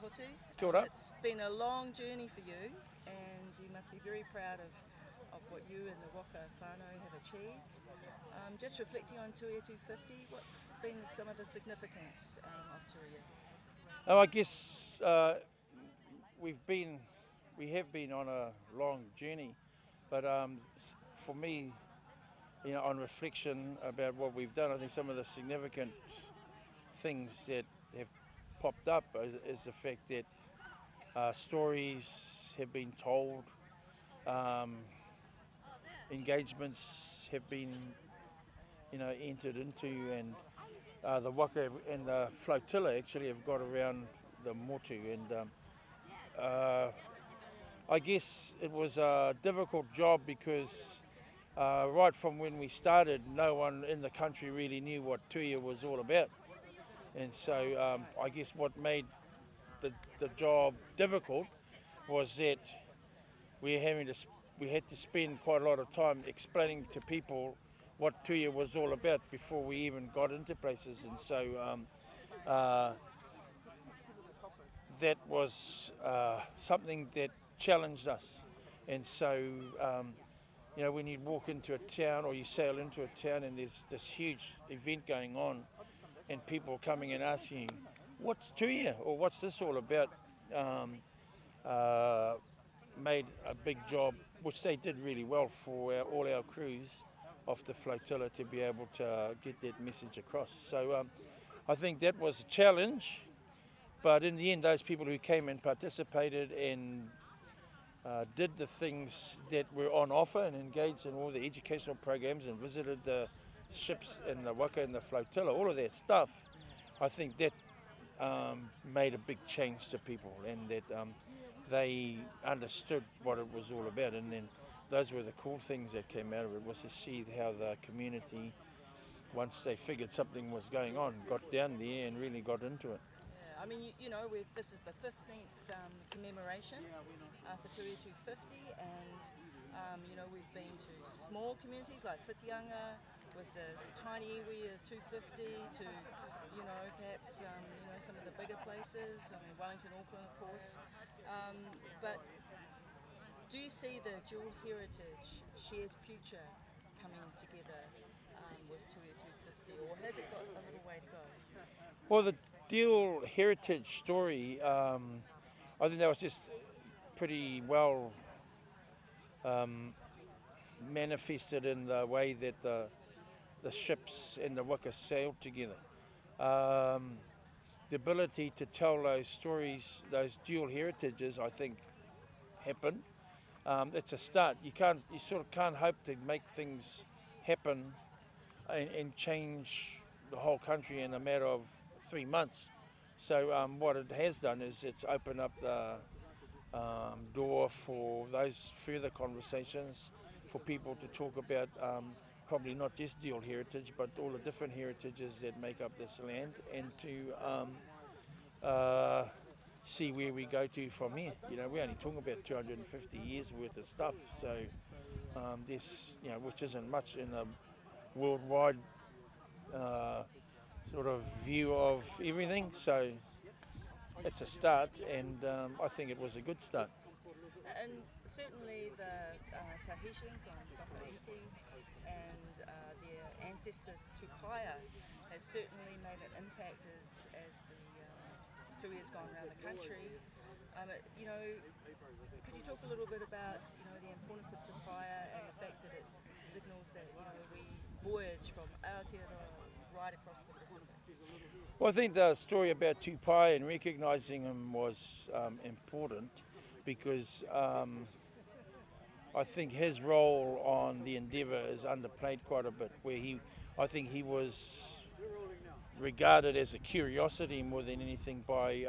Hotu. Kia ora. It's been a long journey for you, and you must be very proud of what you and the Waka whānau have achieved. Just reflecting on Tuia 250, what's been some of the significance of Tuia? I guess we have been on a long journey, but for me, on reflection about what we've done, I think some of the significant things that have popped up is the fact that stories have been told, um, engagements have been, entered into, and the waka and the flotilla actually have got around the motu, and I guess it was a difficult job because right from when we started, no one in the country really knew what Tuia was all about. And so I guess what made the job difficult was that we had to spend quite a lot of time explaining to people what Tuia was all about before we even got into places. And so uh, that was something that challenged us. And so when you walk into a town or you sail into a town and there's this huge event going on and people coming and asking you, what's Tuia or what's this all about, um, uh, made a big job, which they did really well for all our crews off the flotilla to be able to get that message across. So I think that was a challenge, but in the end those people who came and participated and did the things that were on offer and engaged in all the educational programs and visited the ships and the waka and the flotilla, all of that stuff, I think that made a big change to people, and that they understood what it was all about. And then those were the cool things that came out of it, was to see how the community, once they figured something was going on, got down there and really got into it. Yeah, I mean, this is the 15th commemoration for Tuia 250, and we've been to small communities like Whitianga with the tiny iwi of 250 to, perhaps, some of the bigger places, Wellington, Auckland, of course. But do you see the dual heritage, shared future coming together with Tuia 250, or has it got a little way to go? Well, the dual heritage story, I think that was just pretty well manifested in the way that the ships and the waka sailed together. The ability to tell those stories, those dual heritages, I think, happen. It's a start. You sort of can't hope to make things happen and change the whole country in a matter of 3 months. So what it has done is it's opened up the door for those further conversations, for people to talk about probably not just dual heritage, but all the different heritages that make up this land, and to see where we go to from here. We're only talking about 250 years worth of stuff, so this, which isn't much in a worldwide sort of view of everything. So it's a start, and I think it was a good start. And certainly the Tahitians on Whakaiti and their ancestor Tupaia has certainly made an impact as the Tuia's gone around the country. Could you talk a little bit about the importance of Tupaia and the fact that it signals that we voyage from Aotearoa right across the Pacific? Well, I think the story about Tupaia and recognising him was important, because I think his role on the Endeavour is underplayed quite a bit, where I think he was regarded as a curiosity more than anything by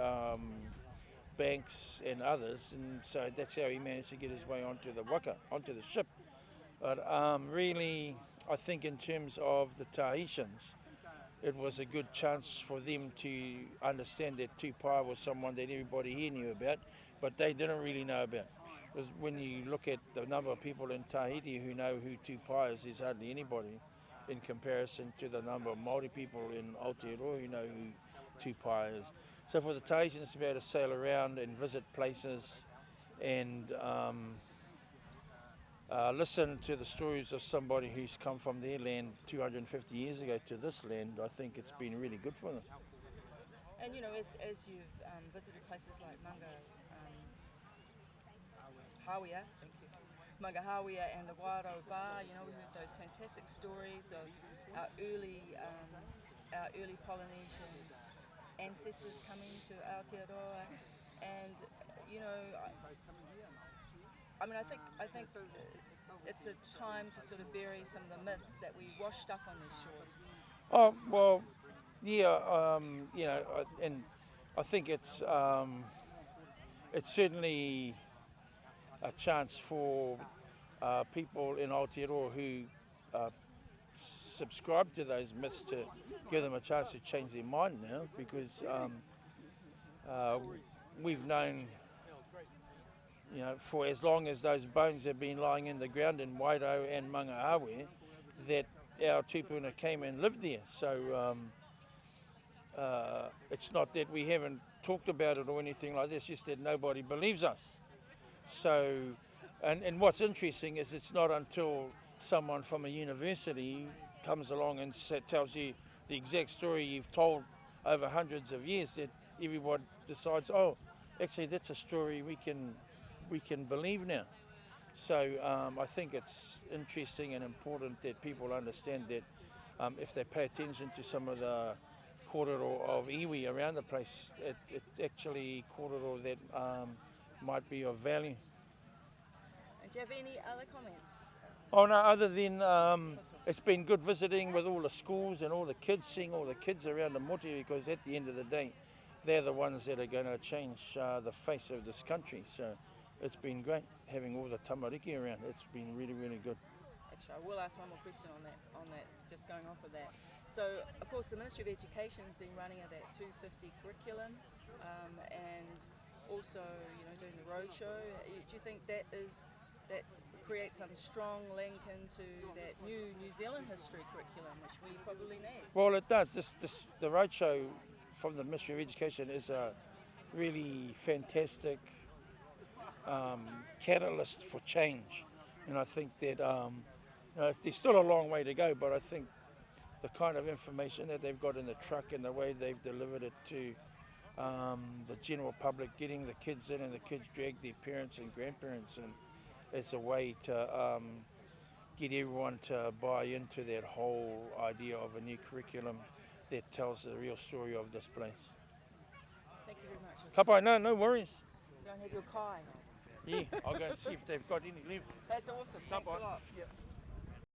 Banks and others, and so that's how he managed to get his way onto the waka, onto the ship. But really, I think in terms of the Tahitians, it was a good chance for them to understand that Tupaia was someone that everybody here knew about, but they didn't really know about. Because when you look at the number of people in Tahiti who know who Tupaia is, there's hardly anybody in comparison to the number of Māori people in Aotearoa who know who Tupaia is. So for the Tahitians to be able to sail around and visit places and listen to the stories of somebody who's come from their land 250 years ago to this land, I think it's been really good for them. And you know, as you've visited places like Mangahawea, thank you, Mangahawea and the Wairau Bar, you know, we heard those fantastic stories of our early Polynesian ancestors coming to Aotearoa, and you know, I mean, I think it's a time to sort of bury some of the myths that we washed up on these shores. Oh, well, yeah, you know, and I think it's certainly a chance for people in Aotearoa who subscribe to those myths to give them a chance to change their mind now, because we've known, you know, for as long as those bones have been lying in the ground in Wairau and Mangahawea, that our tupuna came and lived there. So it's not that we haven't talked about it or anything like this, it's just that nobody believes us. So, and what's interesting is it's not until someone from a university comes along and tells you the exact story you've told over hundreds of years that everyone decides, oh, actually that's a story we can believe now. So I think it's interesting and important that people understand that if they pay attention to some of the kōrero of iwi around the place, it's actually kōrero that might be of value. And do you have any other comments? Oh no, other than it's been good visiting with all the schools and all the kids, seeing all the kids around the motu, because at the end of the day, they're the ones that are going to change the face of this country. So it's been great having all the tamariki around. It's been really, really good. Actually, I will ask one more question on that, just going off of that. So, of course, the Ministry of Education's been running that 250 curriculum, and also, you know, doing the roadshow. Do you think that creates some strong link into that New Zealand history curriculum, which we probably need? Well, it does. The roadshow from the Ministry of Education is a really fantastic catalyst for change, and I think that you know, there's still a long way to go, but I think the kind of information that they've got in the truck and the way they've delivered it to the general public, getting the kids in, and the kids drag their parents and grandparents, and it's a way to get everyone to buy into that whole idea of a new curriculum that tells the real story of this place. Thank you very much. Kapai, no worries. Go and have your kai. Yeah, I'll go and see if they've got any left. That's awesome. Thanks a lot. Yeah.